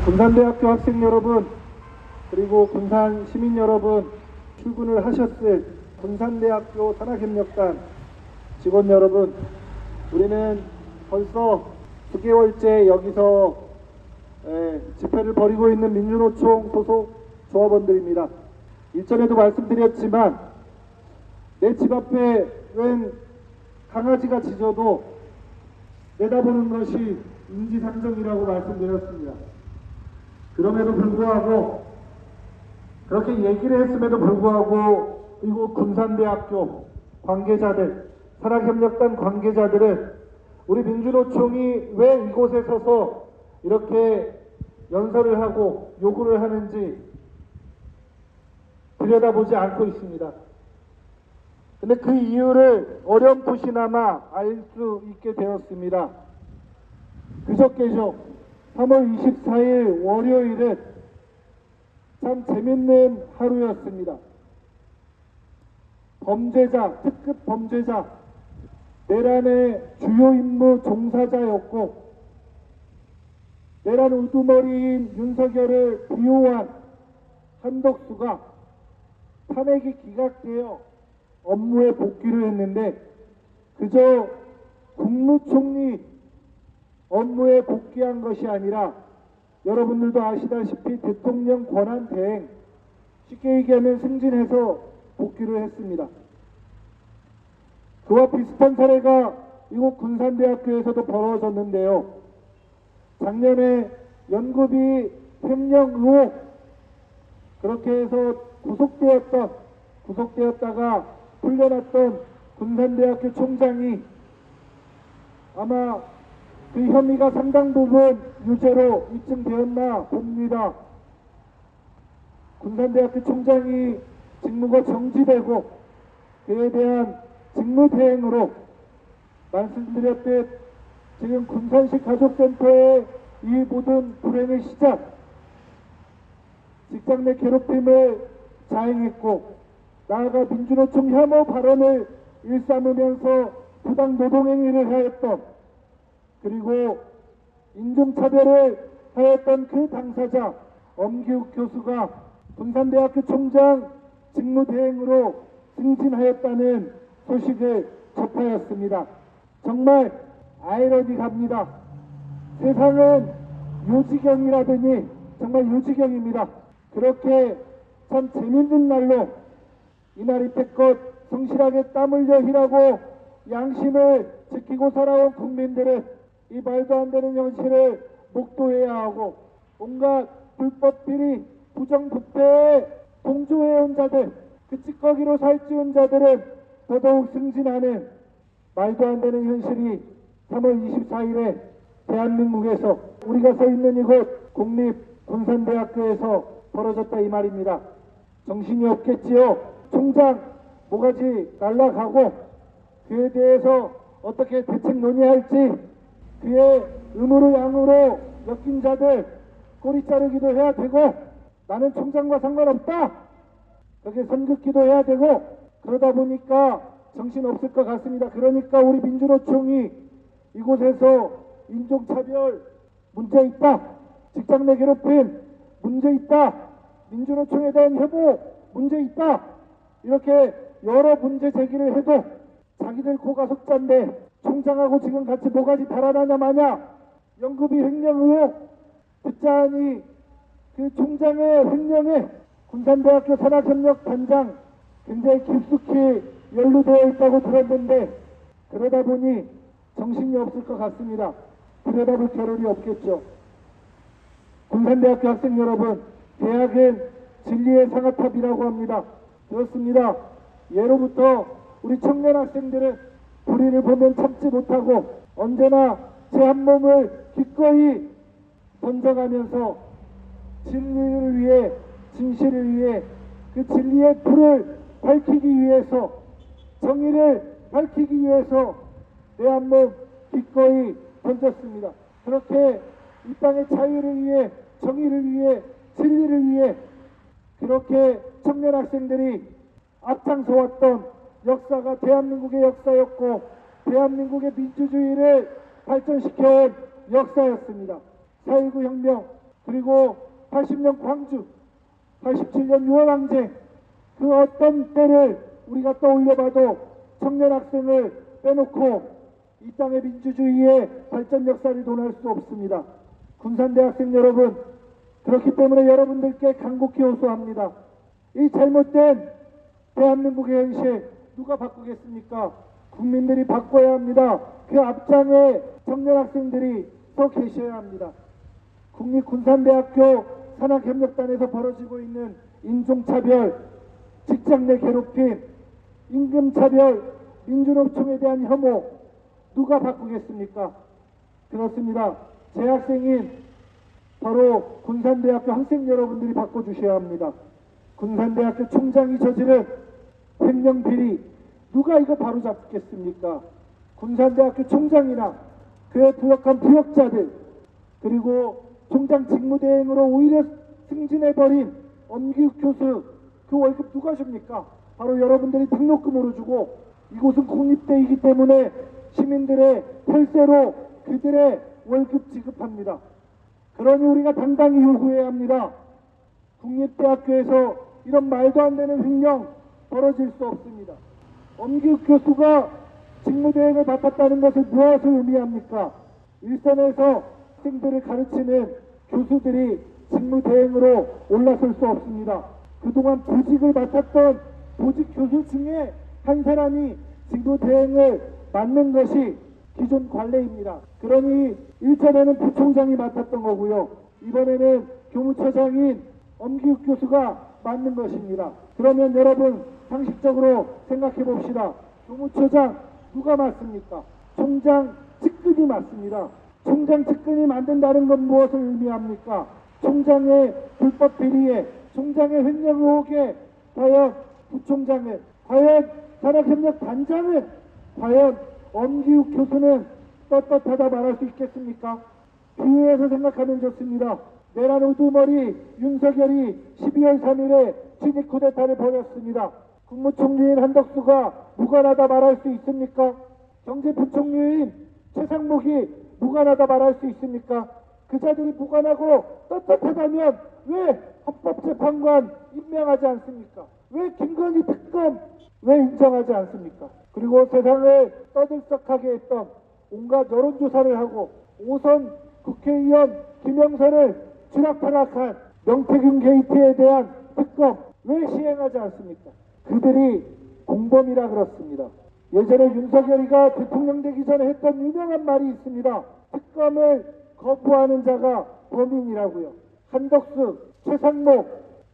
군산대학교 학생 여러분, 그리고 군산 시민 여러분, 출근을 하셨을 군산대학교 산학협력단 직원 여러분, 우리는 벌써 9개월째 여기서 집회를 벌이고 있는 민주노총 소속 조합원들입니다. 일전에도 말씀드렸지만 내 집 앞에 웬 강아지가 짖어도 내다보는 것이 인지상정이라고 말씀드렸습니다. 그럼에도 불구하고, 그렇게 얘기를 했음에도 불구하고 이곳 군산대학교 관계자들, 산학협력단 관계자들은 우리 민주노총이 왜 이곳에 서서 이렇게 연설을 하고 요구를 하는지 들여다보지 않고 있습니다. 근데 그 이유를 어렴풋이나마 알 수 있게 되었습니다. 그저께죠. 3월 24일 월요일은 참 재밌는 하루였습니다. 범죄자, 특급 범죄자, 내란의 주요 임무 종사자였고 내란 우두머리인 윤석열을 비호한 한덕수가 탄핵이 기각되어 업무에 복귀를 했는데 그저 국무총리 업무에 복귀한 것이 아니라 여러분들도 아시다시피 대통령 권한 대행, 쉽게 얘기하면 승진해서 복귀를 했습니다. 그와 비슷한 사례가 이곳 군산대학교에서도 벌어졌는데요. 작년에 연구비 횡령 의혹, 그렇게 해서 구속되었다가 풀려났던 군산대학교 총장이 아마 그 혐의가 상당 부분 유죄로 입증되었나 봅니다. 군산대학교 총장이 직무가 정지되고 그에 대한 직무대행으로 말씀드렸듯 지금 군산시 가족센터의 이 모든 불행의 시작, 직장 내 괴롭힘을 자행했고 나아가 민주노총 혐오 발언을 일삼으면서 부당 노동행위를 하였던, 그리고 인종차별을 하였던 그 당사자 엄기욱 교수가 군산대학교 총장 직무대행으로 승진하였다는 소식을 접하였습니다. 정말 아이러니합니다. 세상은 요지경이라더니 정말 요지경입니다. 그렇게 참 재밌는 날로 이날 이때껏 성실하게 땀 흘려 일하고 양심을 지키고 살아온 국민들은 이 말도 안 되는 현실을 목도해야 하고 온갖 불법 비리, 부정부패에 동조해온 자들, 그 찌꺼기로 살찌운 자들은 더더욱 승진하는 말도 안 되는 현실이 3월 24일에 대한민국에서 우리가 서 있는 이곳 국립군산대학교에서 벌어졌다 이 말입니다. 정신이 없겠지요. 총장 모가지 날라가고 그에 대해서 어떻게 대책 논의할지, 그의 음으로 양으로 엮인 자들 꼬리 자르기도 해야 되고 나는 총장과 상관없다 그렇게 선긋기도 해야 되고 그러다 보니까 정신없을 것 같습니다. 그러니까 우리 민주노총이 이곳에서 인종차별 문제 있다, 직장 내 괴롭힘 문제 있다, 민주노총에 대한 혐오 문제 있다, 이렇게 여러 문제 제기를 해도 자기들 코가 석잔데 총장하고 지금 같이 뭐가지 달아나냐 마냐, 연구비 횡령 의혹 듣자하니 그 총장의 횡령에 군산대학교 산학협력단장 굉장히 깊숙이 연루되어 있다고 들었는데 그러다 보니 정신이 없을 것 같습니다. 들여다볼 겨를이 없겠죠. 군산대학교 학생 여러분, 대학은 진리의 상아탑이라고 합니다. 그렇습니다. 예로부터 우리 청년 학생들은 불의를 보면 참지 못하고 언제나 제 한 몸을 기꺼이 던져가면서 진리를 위해, 진실을 위해, 그 진리의 불을 밝히기 위해서, 정의를 밝히기 위해서 내 한 몸 기꺼이 던졌습니다. 그렇게 이 땅의 자유를 위해, 정의를 위해, 진리를 위해 그렇게 청년 학생들이 앞장서왔던 역사가 대한민국의 역사였고 대한민국의 민주주의를 발전시켜온 역사였습니다. 4.19 혁명, 그리고 80년 광주, 87년 6월 항쟁, 그 어떤 때를 우리가 떠올려봐도 청년 학생을 빼놓고 이 땅의 민주주의의 발전 역사를 논할 수 없습니다. 군산대학생 여러분, 그렇기 때문에 여러분들께 간곡히 호소합니다. 이 잘못된 대한민국의 현실 누가 바꾸겠습니까? 국민들이 바꿔야 합니다. 그 앞장에 청년 학생들이 서 계셔야 합니다. 국립군산대학교 산학협력단에서 벌어지고 있는 인종차별, 직장 내 괴롭힘, 임금차별, 민주노총에 대한 혐오 누가 바꾸겠습니까? 그렇습니다. 재학생인 바로 군산대학교 학생 여러분들이 바꿔주셔야 합니다. 군산대학교 총장이 저지른 횡령비리 누가 이거 바로잡겠습니까? 군산대학교 총장이나 그에 부역한 부역자들, 그리고 총장 직무대행으로 오히려 승진해버린 엄기욱 교수 그 월급 누가 줍니까? 바로 여러분들이 등록금으로 주고, 이곳은 공립대이기 때문에 시민들의 혈세로 그들의 월급 지급합니다. 그러니 우리가 당당히 요구해야 합니다. 국립대학교에서 이런 말도 안 되는 횡령 벌어질 수 없습니다. 엄기욱 교수가 직무대행을 맡았다는 것을 무엇을 의미합니까? 일선에서 학생들을 가르치는 교수들이 직무대행으로 올라설 수 없습니다. 그동안 보직을 맡았던 보직 교수 중에 한 사람이 직무대행을 맡는 것이 기존 관례입니다. 그러니 일전에는 부총장이 맡았던 거고요. 이번에는 교무처장인 엄기욱 교수가 맡는 것입니다. 그러면 여러분 상식적으로 생각해 봅시다. 교무처장 누가 맡습니까? 총장 측근이 맡습니다. 총장 측근이 만든다는 건 무엇을 의미합니까? 총장의 불법 비리에, 총장의 횡령 의혹에 과연 부총장은, 과연 산학협력단장은, 과연 엄기욱 교수는 떳떳하다 말할 수 있겠습니까? 비유해서 생각하면 좋습니다. 내란 우두머리 윤석열이 12월 3일에 진입 쿠데타를 벌였습니다. 국무총리인 한덕수가 무관하다 말할 수 있습니까? 경제부총리인 최상목이 무관하다 말할 수 있습니까? 그 자들이 무관하고 떳떳하다면 왜 헌법재판관 임명하지 않습니까? 왜 김건희 특검 왜 인정하지 않습니까? 그리고 세상을 떠들썩하게 했던 온갖 여론조사를 하고 5선 국회의원 김영선을 쥐락펴락한 명태균 게이트에 대한 특검 왜 시행하지 않습니까? 그들이 공범이라 그렇습니다. 예전에 윤석열이가 대통령 되기 전에 했던 유명한 말이 있습니다. 특검을 거부하는 자가 범인이라고요. 한덕수, 최상목,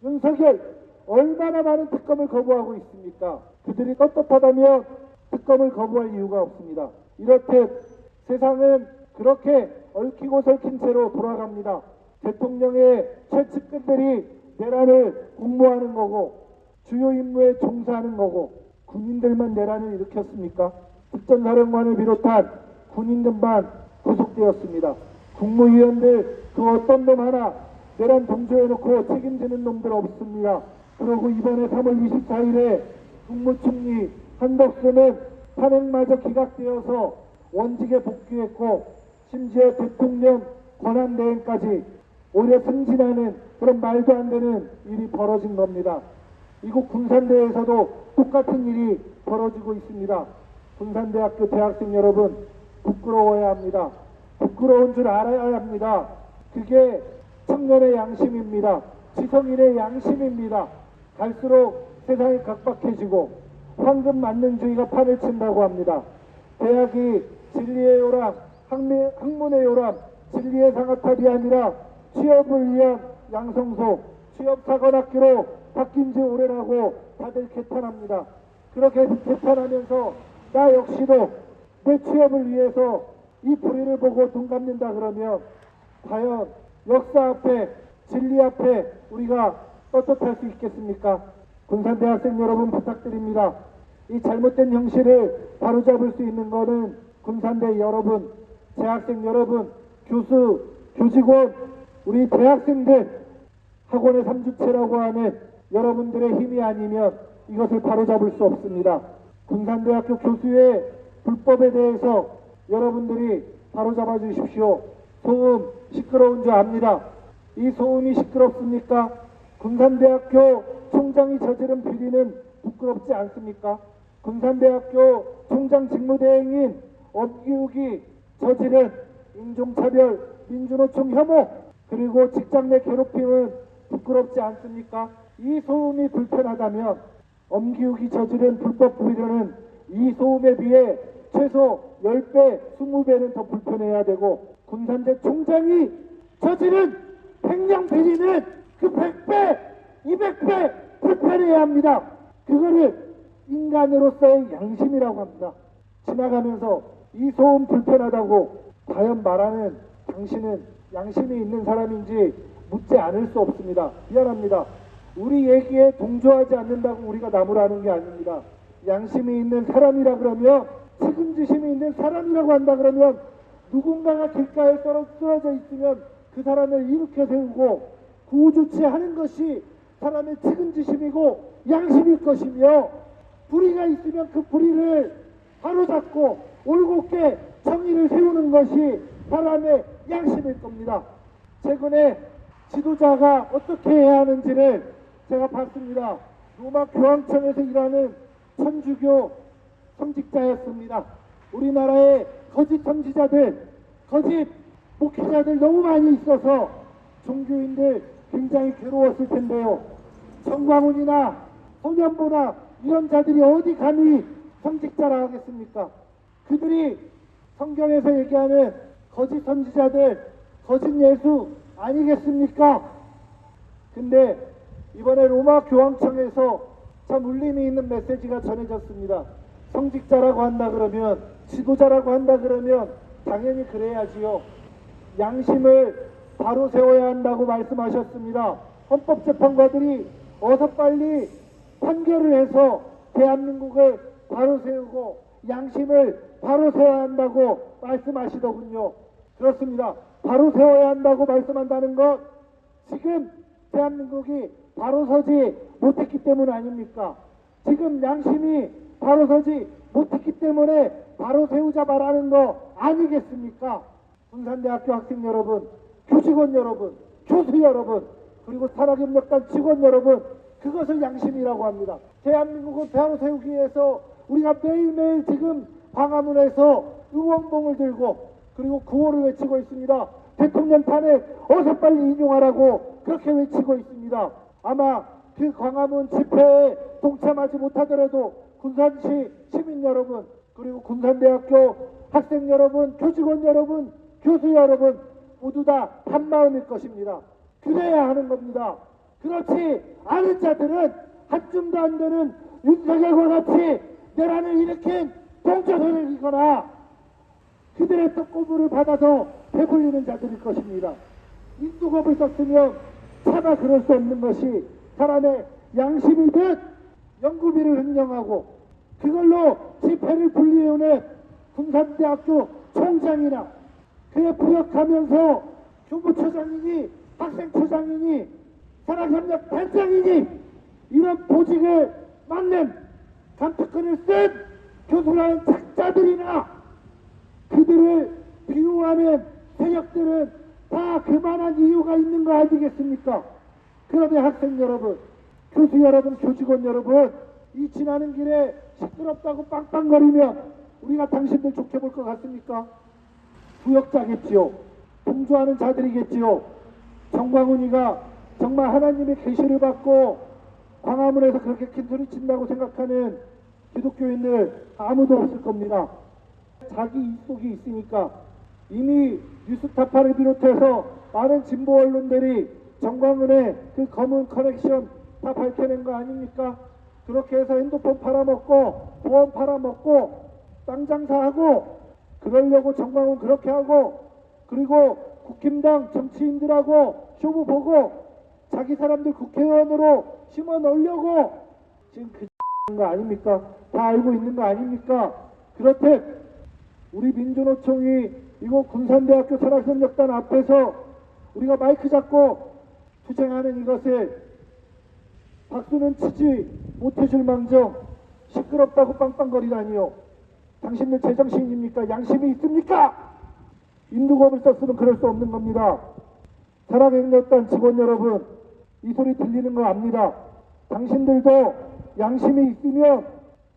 윤석열 얼마나 많은 특검을 거부하고 있습니까? 그들이 떳떳하다면 특검을 거부할 이유가 없습니다. 이렇듯 세상은 그렇게 얽히고 설킨 채로 돌아갑니다. 대통령의 최측근들이 내란을 공모하는 거고 주요 임무에 종사하는 거고, 군인들만 내란을 일으켰습니까? 특전사령관을 비롯한 군인들만 구속되었습니다. 국무위원들 그 어떤 놈 하나 내란 동조해놓고 책임지는 놈들 없습니다. 그리고 이번에 3월 24일에 국무총리 한덕수는 탄핵마저 기각되어서 원직에 복귀했고, 심지어 대통령 권한대행까지 오히려 승진하는 그런 말도 안 되는 일이 벌어진 겁니다. 이곳 군산대에서도 똑같은 일이 벌어지고 있습니다. 군산대학교 대학생 여러분, 부끄러워야 합니다. 부끄러운 줄 알아야 합니다. 그게 청년의 양심입니다. 지성인의 양심입니다. 갈수록 세상이 각박해지고 황금 만능주의가 판을 친다고 합니다. 대학이 진리의 요람, 학문의 요람, 진리의 상아탑이 아니라 취업을 위한 양성소, 취업사관학교로 바뀐 지 오래라고 다들 개탄합니다. 그렇게 개탄하면서 나 역시도 내 취업을 위해서 이 불의를 보고 눈 감는다 그러면 과연 역사 앞에, 진리 앞에 우리가 떳떳할 수 있겠습니까? 군산대학생 여러분 부탁드립니다. 이 잘못된 형실을 바로잡을 수 있는 것은 군산대 여러분, 재학생 여러분, 교수, 교직원, 우리 대학생들, 학원의 3주체라고 하는 여러분들의 힘이 아니면 이것을 바로잡을 수 없습니다. 군산대학교 교수의 불법에 대해서 여러분들이 바로잡아 주십시오. 소음 시끄러운 줄 압니다. 이 소음이 시끄럽습니까? 군산대학교 총장이 저지른 비리는 부끄럽지 않습니까? 군산대학교 총장 직무대행인 엄기욱이 저지른 인종차별, 민주노총 혐오, 그리고 직장 내 괴롭힘은 부끄럽지 않습니까? 이 소음이 불편하다면 엄기욱이 저지른 불법 비리는 이 소음에 비해 최소 10배, 20배는 더 불편해야 되고, 군산대 총장이 저지른 횡령 비리는 그 100배, 200배 불편해야 합니다. 그거를 인간으로서의 양심이라고 합니다. 지나가면서 이 소음 불편하다고 과연 말하는 당신은 양심이 있는 사람인지 묻지 않을 수 없습니다. 미안합니다. 우리 얘기에 동조하지 않는다고 우리가 나무라는 게 아닙니다. 양심이 있는 사람이라 그러면, 책임지심이 있는 사람이라고 한다 그러면, 누군가가 길가에 쓰러져 있으면 그 사람을 일으켜 세우고 구호 조치하는 것이 사람의 책임지심이고 양심일 것이며, 불의가 있으면 그 불의를 바로잡고 올곧게 정의를 세우는 것이 사람의 양심일 겁니다. 최근에 지도자가 어떻게 해야 하는지를 제가 봤습니다. 로마 교황청에서 일하는 천주교 성직자였습니다. 우리나라에 거짓 선지자들, 거짓 목회자들 너무 많이 있어서 종교인들 굉장히 괴로웠을 텐데요. 정광훈이나 송년보나 이런 자들이 어디 감히 성직자라 하겠습니까? 그들이 성경에서 얘기하는 거짓 선지자들, 거짓 예수 아니겠습니까? 근데 이번에 로마 교황청에서 참 울림이 있는 메시지가 전해졌습니다. 성직자라고 한다 그러면, 지도자라고 한다 그러면 당연히 그래야지요. 양심을 바로 세워야 한다고 말씀하셨습니다. 헌법재판관들이 어서 빨리 판결을 해서 대한민국을 바로 세우고 양심을 바로 세워야 한다고 말씀하시더군요. 그렇습니다. 바로 세워야 한다고 말씀한다는 것, 지금 대한민국이 바로 서지 못했기 때문 아닙니까? 지금 양심이 바로 서지 못했기 때문에 바로 세우자 말하는 거 아니겠습니까? 군산대학교 학생 여러분, 교직원 여러분, 교수 여러분, 그리고 산학협력단 직원 여러분, 그것을 양심이라고 합니다. 대한민국을 바로 세우기 위해서 우리가 매일매일 지금 광화문에서 응원봉을 들고 그리고 구호를 외치고 있습니다. 대통령 탄핵 어서 빨리 인용하라고 그렇게 외치고 있습니다. 아마 그 광화문 집회에 동참하지 못하더라도 군산시 시민 여러분, 그리고 군산대학교 학생 여러분, 교직원 여러분, 교수 여러분 모두 다 한마음일 것입니다. 그래야 하는 겁니다. 그렇지 않은 자들은 한줌도 안 되는 윤석열과 같이 내란을 일으킨 동조선이거나 그들의 떡고물을 받아서 배불리는 자들일 것입니다. 인두겁을 썼으면 차마 그럴 수 없는 것이 사람의 양심이듯 연구비를 횡령하고 그걸로 집회를 분리해오는 군산대학교 총장이나 그에 부역하면서 교무처장이니 학생처장이니 산학협력 단장이니 이런 보직을 맡는 감투권을 쓴 교수라는 작자들이나 그들을 비호하는 세력들은 다 그만한 이유가 있는 거 아니겠습니까? 그러면 학생 여러분, 교수 여러분, 교직원 여러분, 이 지나는 길에 시끄럽다고 빵빵거리면 우리가 당신들 좋게 볼 것 같습니까? 부역자겠지요. 동조하는 자들이겠지요. 정광훈이가 정말 하나님의 계시를 받고 광화문에서 그렇게 큰 소리 친다고 생각하는 기독교인들 아무도 없을 겁니다. 자기 입속이 있으니까 이미 뉴스타파를 비롯해서 많은 진보 언론들이 정광훈의 그 검은 커넥션 다 밝혀낸 거 아닙니까? 그렇게 해서 핸드폰 팔아먹고 보험 팔아먹고 땅 장사하고 그러려고 정광훈 그렇게 하고 그리고 국힘당 정치인들하고 쇼부 보고 자기 사람들 국회의원으로 심어 넣으려고 지금 거 아닙니까? 다 알고 있는 거 아닙니까? 그렇듯 우리 민주노총이 이곳 군산대학교 산학협력단 앞에서 우리가 마이크 잡고 투쟁하는 이것을 박수는 치지 못해줄 망정 시끄럽다고 빵빵거리다니요. 당신들 제정신입니까? 양심이 있습니까? 인두겁을 썼으면 그럴 수 없는 겁니다. 산학협력단 직원 여러분, 이 소리 들리는 거 압니다. 당신들도 양심이 있으면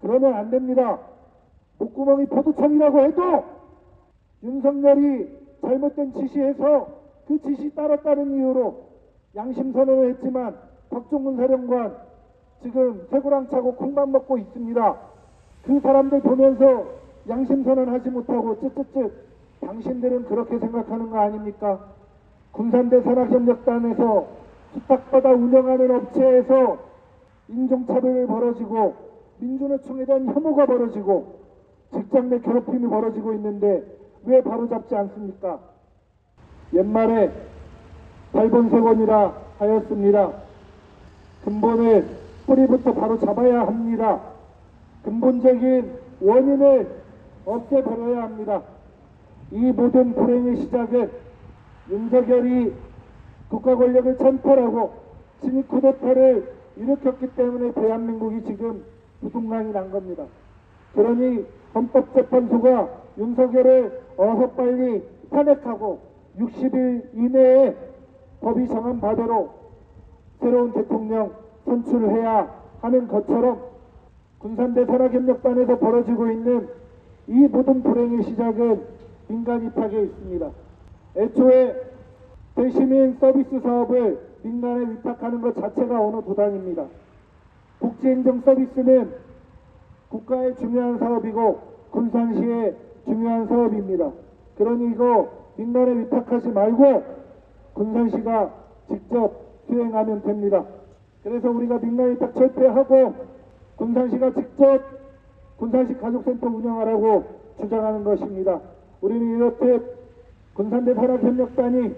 그러면 안 됩니다. 목구멍이 포도청이라고 해도 윤석열이 잘못된 지시해서 그 지시 따랐다는 이유로 양심 선언을 했지만 박종근 사령관 지금 쇠고랑 차고 콩밥 먹고 있습니다. 그 사람들 보면서 양심 선언하지 못하고 쯧쯧쯧 당신들은 그렇게 생각하는 거 아닙니까? 군산대 산학협력단에서 수탁받아 운영하는 업체에서 인종차별이 벌어지고 민주노총에 대한 혐오가 벌어지고 직장 내 괴롭힘이 벌어지고 있는데 왜 바로잡지 않습니까? 옛말에 8번 세번이라 하였습니다. 근본을 뿌리부터 바로 잡아야 합니다. 근본적인 원인을 없애버려야 합니다. 이 모든 불행의 시작은 윤석열이 국가 권력을 찬탈하고 친위 쿠데타를 일으켰기 때문에 대한민국이 지금 부동랑이 난 겁니다. 그러니 헌법재판소가 윤석열을 어서 빨리 탄핵하고 60일 이내에 법이 정한 바대로 새로운 대통령 선출해야 하는 것처럼 군산대 산학협력단에서 벌어지고 있는 이 모든 불행의 시작은 민간 위탁에 있습니다. 애초에 대시민 서비스 사업을 민간에 위탁하는 것 자체가 어느 도단입니다. 복지행정 서비스는 국가의 중요한 사업이고 군산시의 중요한 사업입니다. 그러니 이거 민간에 위탁하지 말고 군산시가 직접 수행하면 됩니다. 그래서 우리가 민간 위탁 철폐하고 군산시가 직접 군산시 가족센터 운영하라고 주장하는 것입니다. 우리는 이렇듯 군산대 산학협력단이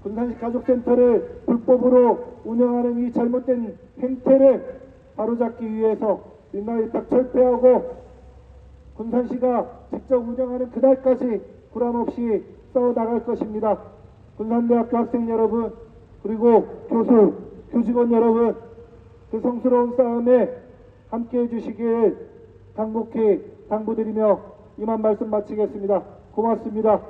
군산시 가족센터를 불법으로 운영하는 이 잘못된 행태를 바로잡기 위해서 민간 위탁 철폐하고 군산시가 직접 운영하는 그날까지 불안없이 싸워나갈 것입니다. 군산대학교 학생 여러분, 그리고 교수, 교직원 여러분, 그 성스러운 싸움에 함께해 주시길 간곡히 당부드리며 이만 말씀 마치겠습니다. 고맙습니다.